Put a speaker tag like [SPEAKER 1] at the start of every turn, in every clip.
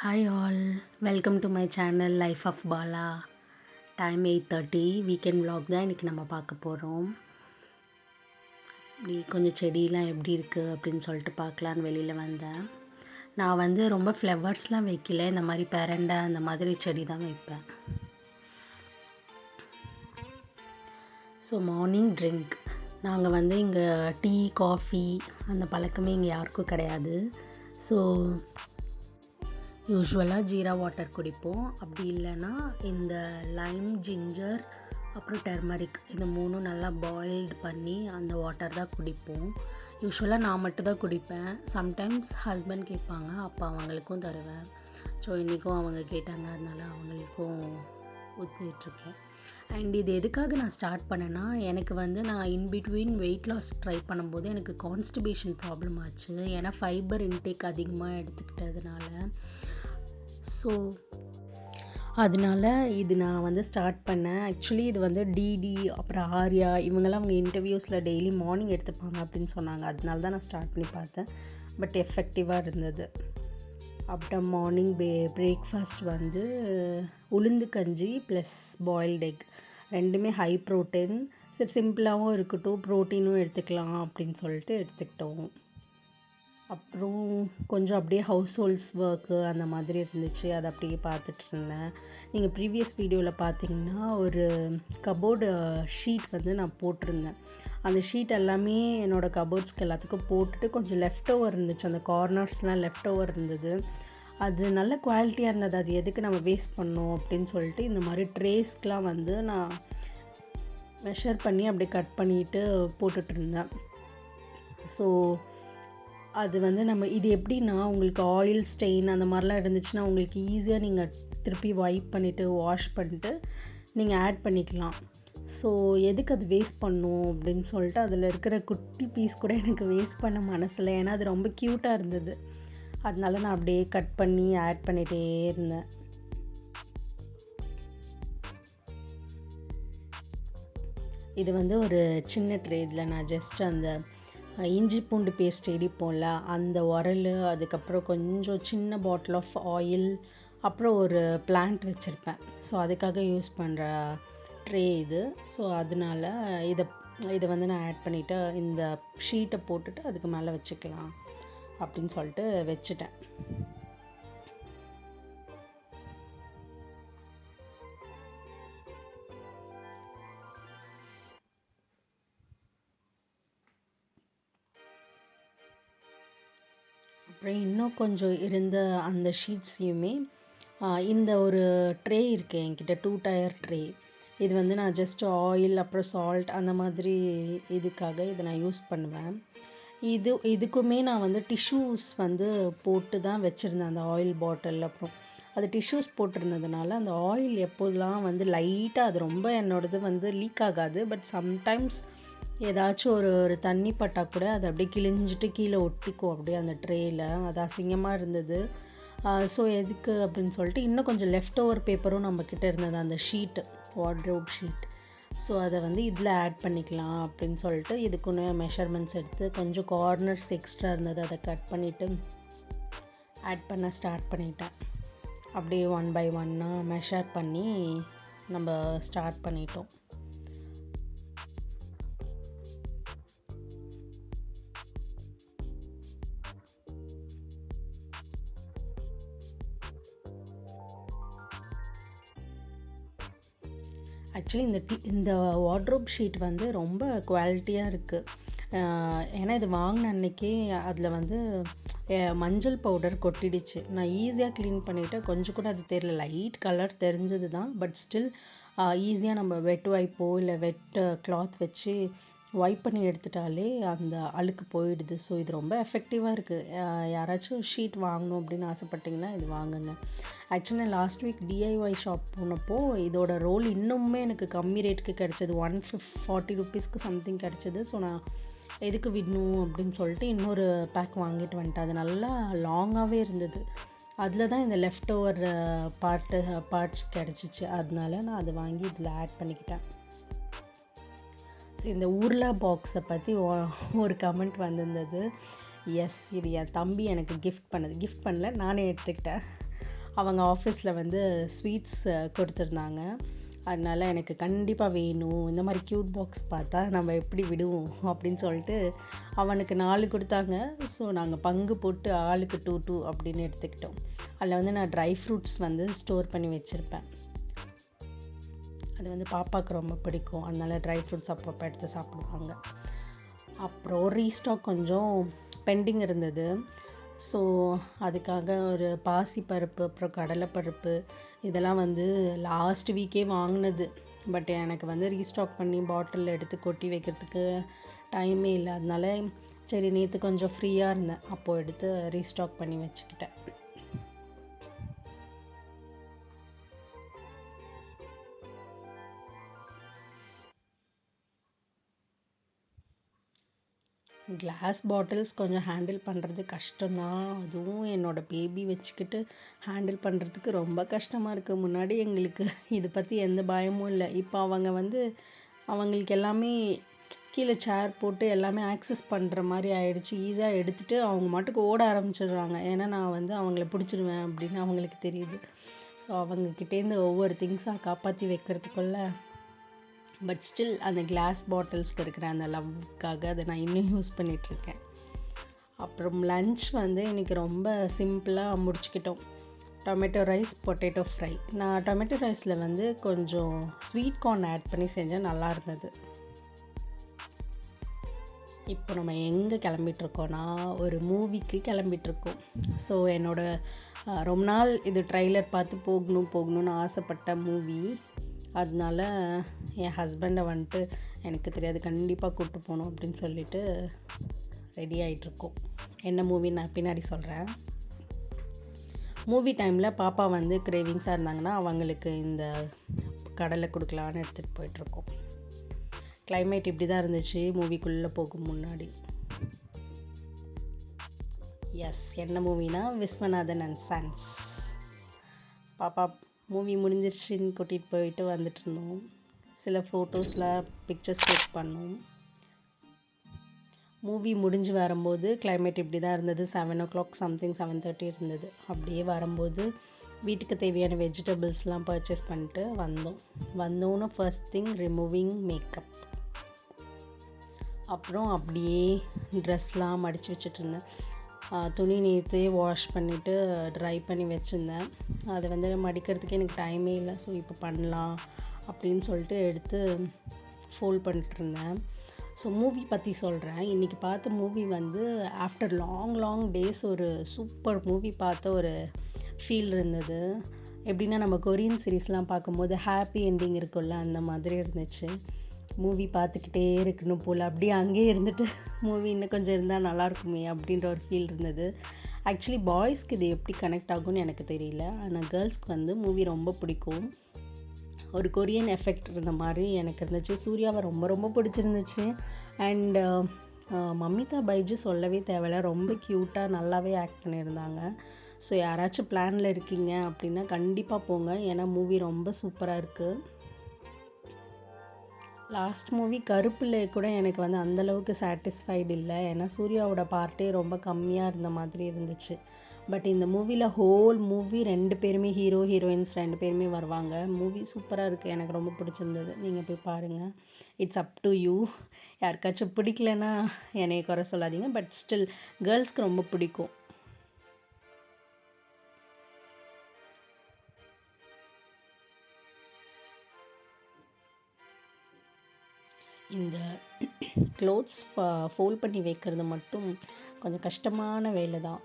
[SPEAKER 1] Hi all, welcome to my channel Life of Bala. Time 8:30 weekend vlog தான் இன்றைக்கி நம்ம பார்க்க போகிறோம். இப்படி கொஞ்சம் செடியெலாம் எப்படி இருக்குது அப்படின்னு சொல்லிட்டு பார்க்கலான்னு வெளியில் வந்தேன். நான் வந்து ரொம்ப ஃப்ளவர்ஸ்லாம் வைக்கல, இந்த மாதிரி பெரண்டை அந்த மாதிரி செடி தான் வைப்பேன். ஸோ மார்னிங் ட்ரிங்க் நாங்கள் வந்து இங்கே டீ காஃபி அந்த பழக்கமே இங்கே யாருக்கும் கிடையாது. ஸோ யூஸ்வலாக ஜீரா வாட்டர் குடிப்போம். அப்படி இல்லைன்னா இந்த லைம் ஜிஞ்சர் அப்புறம் டெர்மரிக் இந்த மூணும் நல்லா பாயில்டு பண்ணி அந்த வாட்டர் தான் குடிப்போம். யூஸ்வலாக நான் மட்டும் தான் குடிப்பேன். சம்டைம்ஸ் ஹஸ்பண்ட் கேட்பாங்க, அப்போ அவங்களுக்கும் தருவேன். ஸோ இன்றைக்கும் அவங்க கேட்டாங்க, அதனால் அவங்களுக்கும் ஊற்றிட்டுருக்கேன். அண்ட் இது எதுக்காக நான் ஸ்டார்ட் பண்ணேன்னா, எனக்கு வந்து நான் இன்பிட்வீன் வெயிட் லாஸ் ட்ரை பண்ணும்போது எனக்கு கான்ஸ்டிபேஷன் ப்ராப்ளம் ஆச்சு. ஏன்னா ஃபைபர் இன்டேக் அதிகமாக எடுத்துக்கிட்டதுனால. ஸோ அதனால இது நான் வந்து ஸ்டார்ட் பண்ணேன். ஆக்சுவலி இது வந்து டிடி அப்புறம் ஆர்யா இவங்கெல்லாம் அவங்க இன்டர்வியூஸில் டெய்லி மார்னிங் எடுத்துப்பாங்க அப்படின்னு சொன்னாங்க. அதனால தான் நான் ஸ்டார்ட் பண்ணி பார்த்தேன். பட் எஃபெக்டிவாக இருந்தது. அப்புறம் மார்னிங் பிரேக்ஃபாஸ்ட் வந்து உளுந்து கஞ்சி ப்ளஸ் பாயில்டு எக், ரெண்டுமே ஹை ப்ரோட்டீன். சரி சிம்பிளாகவும் இருக்கட்டும், ப்ரோட்டீனும் எடுத்துக்கலாம் அப்படின்னு சொல்லிட்டு எடுத்துக்கிட்டோம். அப்புறம் கொஞ்சம் அப்படியே ஹவுஸ் ஹோல்ட்ஸ் ஒர்க்கு அந்த மாதிரி இருந்துச்சு, அதை அப்படியே பார்த்துட்ருந்தேன். நீங்கள் ப்ரீவியஸ் வீடியோவில் பார்த்தீங்கன்னா ஒரு கபோர்டு ஷீட் வந்து நான் போட்டிருந்தேன். அந்த ஷீட் எல்லாமே என்னோடய கபோர்ட்ஸ்க்கு எல்லாத்துக்கும் போட்டுட்டு கொஞ்சம் லெஃப்ட் ஓவர் இருந்துச்சு, அந்த கார்னர்ஸ்லாம் லெஃப்ட் ஓவர் இருந்தது. அது நல்ல குவாலிட்டியாக இருந்தது. அது எதுக்கு நம்ம வேஸ்ட் பண்ணோம் அப்படின்னு சொல்லிட்டு இந்த மாதிரி ட்ரேஸ்க்கெலாம் வந்து நான் மெஷர் பண்ணி அப்படியே கட் பண்ணிவிட்டு போட்டுட்ருந்தேன். ஸோ அது வந்து நம்ம இது எப்படின்னா, உங்களுக்கு ஆயில் ஸ்டெயின் அந்த மாதிரிலாம் இருந்துச்சுன்னா உங்களுக்கு ஈஸியாக நீங்கள் திருப்பி வைப் பண்ணிவிட்டு வாஷ் பண்ணிட்டு நீங்கள் ஆட் பண்ணிக்கலாம். ஸோ எதுக்கு அது வேஸ்ட் பண்ணும் அப்படின்னு சொல்லிட்டு அதில் இருக்கிற குட்டி பீஸ் கூட எனக்கு வேஸ்ட் பண்ண மனசில், ஏன்னா அது ரொம்ப க்யூட்டாக இருந்தது. அதனால நான் அப்படியே கட் பண்ணி ஆட் பண்ணிகிட்டே இருந்தேன். இது வந்து ஒரு சின்ன ட்ரே. இதில் நான் ஜஸ்ட் அந்த இஞ்சி பூண்டு பேஸ்ட் இடிப்போம்ல அந்த உரல், அதுக்கப்புறம் கொஞ்சம் சின்ன பாட்டில் ஆஃப் ஆயில், அப்புறம் ஒரு பிளான்ட் வச்சுருப்பேன். ஸோ அதுக்காக யூஸ் பண்ணுற ட்ரே இது. ஸோ அதனால் இதை வந்து நான் ஆட் பண்ணிவிட்டு இந்த ஷீட்டை போட்டுட்டு அதுக்கு மேலே வச்சுக்கலாம் அப்படின்னு சொல்லிட்டு வச்சுட்டேன். அப்புறம் இன்னும் கொஞ்சம் இருந்த அந்த ஷீட்ஸையுமே இந்த ஒரு ட்ரே இருக்குது என்கிட்ட, 2 டயர் ட்ரே. இது வந்து நான் ஜஸ்ட் ஆயில் அப்புறம் சால்ட் அந்த மாதிரி இதுக்காக இதை நான் யூஸ் பண்ணுவேன். இதுக்குமே நான் வந்து டிஷ்யூஸ் வந்து போட்டு தான் வச்சுருந்தேன் அந்த ஆயில் பாட்டில். அப்புறம் அது டிஷ்யூஸ் போட்டிருந்ததுனால அந்த ஆயில் எப்போதெல்லாம் வந்து லைட்டாக, அது ரொம்ப என்னோடது வந்து லீக் ஆகாது, பட் சம்டைம்ஸ் ஏதாச்சும் ஒரு தண்ணி பட்டால் கூட அது அப்படியே கிழிஞ்சிட்டு கீழே ஒட்டிக்கும் அப்படியே அந்த ட்ரேயில். அது அசிங்கமாக இருந்தது. ஸோ எதுக்கு அப்படின்னு சொல்லிட்டு இன்னும் கொஞ்சம் லெஃப்ட் ஓவர் பேப்பரும் நம்மக்கிட்ட இருந்தது, அந்த ஷீட்டு, வார்ட்ரோப் ஷீட். ஸோ அதை வந்து இதில் ஆட் பண்ணிக்கலாம் அப்படின்னு சொல்லிட்டு இதுக்குன்னு மெஷர்மெண்ட்ஸ் எடுத்து கொஞ்சம் கார்னர்ஸ் எக்ஸ்ட்ரா இருந்தது, அதை கட் பண்ணிவிட்டு ஆட் பண்ண ஸ்டார்ட் பண்ணிட்டேன். அப்படியே 1 by 1 மெஷர் பண்ணி நம்ம ஸ்டார்ட் பண்ணிட்டோம். ஆக்சுவலி இந்த வார்ட்ரோப் ஷீட் வந்து ரொம்ப குவாலிட்டியாக இருக்குது. ஏன்னா இது வாங்கின அன்றைக்கே அதில் வந்து மஞ்சள் பவுடர் கொட்டிடுச்சு. நான் ஈஸியாக க்ளீன் பண்ணிவிட்டு கொஞ்சம் கூட அது தெரியல, லைட் கலர் தெரிஞ்சது தான். பட் ஸ்டில் ஈஸியாக நம்ம வெட் வைப்போ இல்லை வெட் கிளாத் வச்சு வைப் பண்ணி எடுத்துட்டாலே அந்த அழுக்கு போயிடுது. ஸோ இது ரொம்ப எஃபெக்டிவாக இருக்குது. யாராச்சும் ஷீட் வாங்கணும் அப்படின்னு ஆசைப்பட்டிங்கன்னா இது வாங்குங்க. ஆக்சுவலி நான் லாஸ்ட் வீக் டிஐஒய் ஷாப் போனப்போ இதோட ரோல் இன்னுமே எனக்கு கம்மி ரேட்டுக்கு கிடச்சிது. 140 rupeesக்கு சம்திங் கிடச்சிது. ஸோ நான் எதுக்கு விடணும் அப்படின்னு சொல்லிட்டு இன்னொரு பேக் வாங்கிட்டு வந்துட்டேன். அது நல்லா லாங்காகவே இருந்தது. அதில் தான் இந்த லெஃப்ட் ஓவர் பார்ட்ஸ் கிடச்சிச்சு. அதனால நான் அதை வாங்கி இதில் ஆட் பண்ணிக்கிட்டேன். ஸோ இந்த ஊர்லா பாக்ஸை பற்றி ஒரு கமெண்ட் வந்திருந்தது. எஸ், இது என் தம்பி எனக்கு கிஃப்ட் பண்ணது. கிஃப்ட் பண்ணல, நானே எடுத்துக்கிட்டேன். அவங்க ஆஃபீஸில் வந்து ஸ்வீட்ஸ் கொடுத்துருந்தாங்க. அதனால் எனக்கு கண்டிப்பாக வேணும், இந்த மாதிரி க்யூட் பாக்ஸ் பார்த்தா நம்ம எப்படி விடுவோம் அப்படின்னு சொல்லிட்டு அவனுக்கு 4 கொடுத்தாங்க. ஸோ நாங்கள் பங்கு போட்டு ஆளுக்கு 2 2 அப்படின்னு எடுத்துக்கிட்டோம். அதில் வந்து நான் ட்ரை ஃப்ரூட்ஸ் வந்து ஸ்டோர் பண்ணி வச்சுருப்பேன். அது வந்து பாப்பாவுக்கு ரொம்ப பிடிக்கும், அதனால் ட்ரை ஃப்ரூட்ஸ் அப்பப்போ எடுத்து சாப்பிடுவாங்க. அப்புறம் ரீஸ்டாக் கொஞ்சம் பெண்டிங் இருந்தது. ஸோ அதுக்காக ஒரு பாசிப்பருப்பு, அப்புறம் கடலைப்பருப்பு இதெல்லாம் வந்து லாஸ்ட் வீக்கே வாங்கினது. பட் எனக்கு வந்து ரீஸ்டாக் பண்ணி பாட்டிலில் எடுத்து கொட்டி வைக்கிறதுக்கு டைமே இல்லை. அதனால சரி நேற்று கொஞ்சம் ஃப்ரீயாக இருந்தேன், அப்போது எடுத்து ரீஸ்டாக் பண்ணி வச்சுக்கிட்டேன். கிளாஸ் பாட்டில்ஸ் கொஞ்சம் ஹேண்டில் பண்ணுறது கஷ்டம்தான். அதுவும் என்னோடய பேபி வச்சுக்கிட்டு ஹேண்டில் பண்ணுறதுக்கு ரொம்ப கஷ்டமாக இருக்குது. முன்னாடி எங்களுக்கு இதை பற்றி எந்த பயமும் இல்லை. இப்போ அவங்க வந்து அவங்களுக்கு எல்லாமே கீழே சேர் போட்டு எல்லாமே ஆக்சஸ் பண்ணுற மாதிரி ஆகிடுச்சு. ஈஸியாக எடுத்துகிட்டு அவங்க மாட்டுக்கு ஓட ஆரம்பிச்சிடுறாங்க. ஏன்னா நான் வந்து அவங்கள பிடிச்சிடுவேன் அப்படின்னு அவங்களுக்கு தெரியுது. ஸோ அவங்கக்கிட்டேருந்து ஒவ்வொரு திங்ஸாக காப்பாற்றி வைக்கிறதுக்குள்ள பட் ஸ்டில் அந்த கிளாஸ் பாட்டில்ஸ்க்கு இருக்கிற அந்த லவ்வுக்காக அதை நான் இன்னும் யூஸ் பண்ணிகிட்ருக்கேன். அப்புறம் லன்ச் வந்து இன்றைக்கி ரொம்ப சிம்பிளாக முடிச்சுக்கிட்டோம். Tomato rice, potato fry. நான் டொமேட்டோ ரைஸில் வந்து கொஞ்சம் ஸ்வீட் கார்ன் ஆட் பண்ணி செஞ்சேன், நல்லா இருந்தது. இப்போ நம்ம எங்கே கிளம்பிகிட்ருக்கோன்னா ஒரு மூவிக்கு கிளம்பிகிட்ருக்கோம். ஸோ ரொம்ப நாள் இது ட்ரைலர் பார்த்து போகணும்னு ஆசைப்பட்ட மூவி. அதனால என் ஹஸ்பண்டை வந்துட்டு எனக்கு தெரியாது, கண்டிப்பாக கூப்பிட்டு போகணும் அப்படின்னு சொல்லிட்டு ரெடி ஆகிட்ருக்கோம். என்ன மூவி நான் பின்னாடி சொல்கிறேன். மூவி டைமில் பாப்பா வந்து கிரேவிங்ஸாக இருந்தாங்கன்னா அவங்களுக்கு இந்த கடலை கொடுக்கலான்னு எடுத்துகிட்டு போயிட்டுருக்கோம். கிளைமேட் இப்படி தான் இருந்துச்சு மூவிக்குள்ளே போகும் முன்னாடி. எஸ், என்ன மூவினா விஸ்வநாதன் அண்ட் சன்ஸ். பாப்பா மூவி முடிஞ்சிருச்சுன்னு கூட்டிகிட்டு போயிட்டு வந்துட்டு இருந்தோம். சில பிக்சர்ஸ் கிளிக் பண்ணோம். மூவி முடிஞ்சு வரும்போது கிளைமேட் இப்படி தான் இருந்தது. 7 o'clock சம்திங், 7:30 இருந்தது. அப்படியே வரும்போது வீட்டுக்கு தேவையான வெஜிடபிள்ஸ்லாம் பர்ச்சேஸ் பண்ணிட்டு வந்தோன்னு ஃபர்ஸ்ட் திங் ரிமூவிங் மேக்கப். அப்புறம் அப்படியே ட்ரெஸ்லாம் மடித்து வச்சுட்டு இருந்தேன். துணி நேற்றே வாஷ் பண்ணிவிட்டு ட்ரை பண்ணி வச்சுருந்தேன். அதை வந்து மடிக்கிறதுக்கு எனக்கு டைமே இல்லை. ஸோ இப்போ பண்ணலாம் அப்படின்னு சொல்லிட்டு எடுத்து ஃபோல்ட் பண்ணிட்டுருந்தேன். ஸோ மூவி பற்றி சொல்கிறேன். இன்றைக்கி பார்த்த மூவி வந்து ஆஃப்டர் லாங் டேஸ் ஒரு சூப்பர் மூவி பார்த்த ஒரு ஃபீல் இருந்தது. எப்படின்னா நம்ம கொரியன் சீரீஸ்லாம் பார்க்கும்போது ஹாப்பி என்டிங் இருக்குல்ல, அந்த மாதிரி இருந்துச்சு. மூவி பார்த்துக்கிட்டே இருக்கணும் போல், அப்படியே அங்கேயே இருந்துட்டு மூவி இன்னும் கொஞ்சம் இருந்தால் நல்லாயிருக்குமே அப்படின்ற ஒரு ஃபீல் இருந்தது. ஆக்சுவலி பாய்ஸ்க்கு இது எப்படி கனெக்ட் ஆகும்னு எனக்கு தெரியல, ஆனால் கேர்ள்ஸ்க்கு வந்து மூவி ரொம்ப பிடிக்கும். ஒரு கொரியன் எஃபெக்ட் இருந்த மாதிரி எனக்கு இருந்துச்சு. சூர்யாவை ரொம்ப பிடிச்சிருந்துச்சு. அண்ட் மமிதா பைஜு சொல்லவே தேவையில்ல, ரொம்ப க்யூட்டாக நல்லாவே ஆக்ட் பண்ணியிருந்தாங்க. ஸோ யாராச்சும் பிளானில் இருக்கீங்க அப்படின்னா கண்டிப்பாக போங்க, ஏன்னா மூவி ரொம்ப சூப்பராக இருக்குது. லாஸ்ட் மூவி கருப்பில் கூட எனக்கு வந்து அந்தளவுக்கு சாட்டிஸ்ஃபைடு இல்லை, ஏன்னா சூர்யாவோட பார்ட்டே ரொம்ப கம்மியாக இருந்த மாதிரி இருந்துச்சு. பட் இந்த மூவியில் ஹோல் மூவி 2 பேருமே ஹீரோயின்ஸ் 2 பேருமே வருவாங்க. மூவி சூப்பராக இருக்குது, எனக்கு ரொம்ப பிடிச்சிருந்தது. நீங்கள் போய் பாருங்கள். It's up to you. யாருக்காச்சும் பிடிக்கலன்னா என்னைய குறை சொல்லாதீங்க. பட் ஸ்டில் கேர்ள்ஸ்க்கு ரொம்ப பிடிக்கும். இந்த க்ளோத்ஸ் ஃபோல்ட் பண்ணி வைக்கிறது மட்டும் கொஞ்சம் கஷ்டமான வேலை தான்.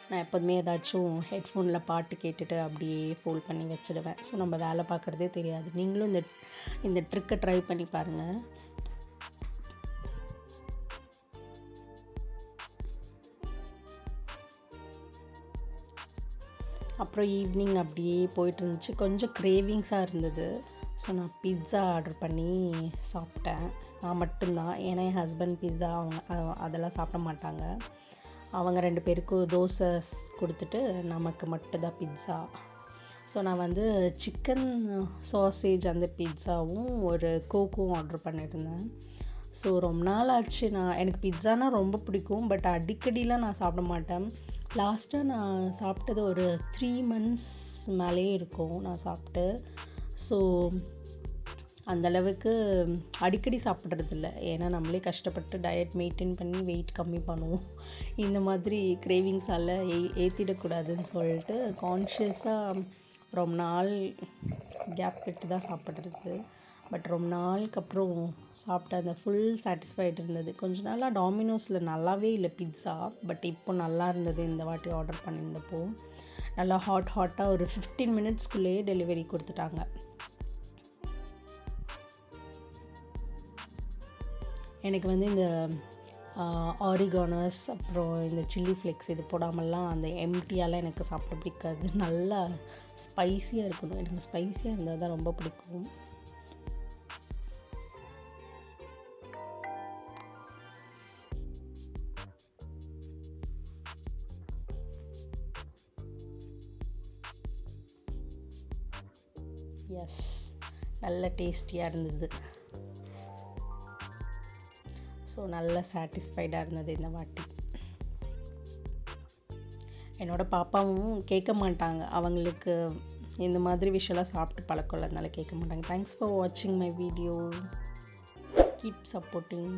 [SPEAKER 1] நான் எப்போதுமே ஏதாச்சும் ஹெட்ஃபோனில் பாட்டு கேட்டுட்டு அப்படியே ஃபோல்ட் பண்ணி வச்சுடுவேன். ஸோ நம்ம வேலை பார்க்குறதே தெரியாது. நீங்களும் இந்த ட்ரிக்கை ட்ரை பண்ணி பாருங்கள். அப்புறம் ஈவினிங் அப்படியே போயிட்டு இருந்துச்சு. கொஞ்சம் கிரேவிங்ஸாக இருந்தது. ஸோ நான் பிட்ஸா ஆர்டர் பண்ணி சாப்பிட்டேன். நான் மட்டும்தான், ஏன்னா என் ஹஸ்பண்ட் பிட்ஸா அதெல்லாம் சாப்பிட மாட்டாங்க. அவங்க 2 பேருக்கும் தோசை கொடுத்துட்டு நமக்கு மட்டும்தான் பிட்ஸா. ஸோ நான் வந்து சிக்கன் சாசேஜ் அந்த பிட்ஸாவும் ஒரு கோக்கும் ஆர்டர் பண்ணியிருந்தேன். ஸோ ரொம்ப நாள் ஆச்சு. எனக்கு பிட்ஸானால் ரொம்ப பிடிக்கும், பட் அடிக்கடிலாம் நான் சாப்பிட மாட்டேன். லாஸ்ட்டாக நான் சாப்பிட்டது ஒரு 3 months மேலேயே இருக்கும் நான் சாப்பிட்டு. ஸோ அந்தளவுக்கு அடிக்கடி சாப்பிட்றதில்ல. ஏன்னா நம்மளே கஷ்டப்பட்டு டயட் மெயின்டைன் பண்ணி வெயிட் கம்மி பண்ணுவோம். இந்த மாதிரி கிரேவிங்ஸால் ஏற்றிடக்கூடாதுன்னு சொல்லிட்டு கான்ஷியஸாக ரொம்ப நாள் கேப் விட்டு தான் சாப்பிட்றது. பட் ரொம்ப நாளுக்கு அப்புறம் சாப்பிட்ட அந்த ஃபுல் சாட்டிஸ்ஃபைடு இருந்தது. கொஞ்ச நாளாக டாமினோஸில் நல்லாவே இல்லை பிட்ஸா. பட் இப்போ நல்லா இருந்தது. இந்த வாட்டி ஆர்டர் பண்ணியிருந்தப்போ நல்லா ஹாட்டாக ஒரு 15 minutesக்குள்ளேயே டெலிவரி கொடுத்துட்டாங்க. எனக்கு வந்து இந்த ஆரிகானோஸ் அப்புறம் இந்த சில்லி ஃப்ளேக்ஸ் இது போடாமல்லாம் அந்த எம்டியாலாம் எனக்கு சாப்பிட பிடிக்காது. நல்லா ஸ்பைஸியாக இருக்கணும். எனக்கு ஸ்பைஸியாக இருந்தால் தான் ரொம்ப பிடிக்கும். எஸ், நல்ல டேஸ்டியாக இருந்தது. ஸோ நல்ல சாட்டிஸ்ஃபைடாக இருந்தது இந்த வாட்டி. என்னோடய பாப்பாவும் கேட்க மாட்டாங்க. அவங்களுக்கு இந்த மாதிரி விஷயம்லாம் சாப்பிட்டு பழக்கம் இல்லை, அதனால கேட்க மாட்டாங்க. தேங்க்ஸ் ஃபார் வாட்சிங் மை வீடியோ. Keep supporting.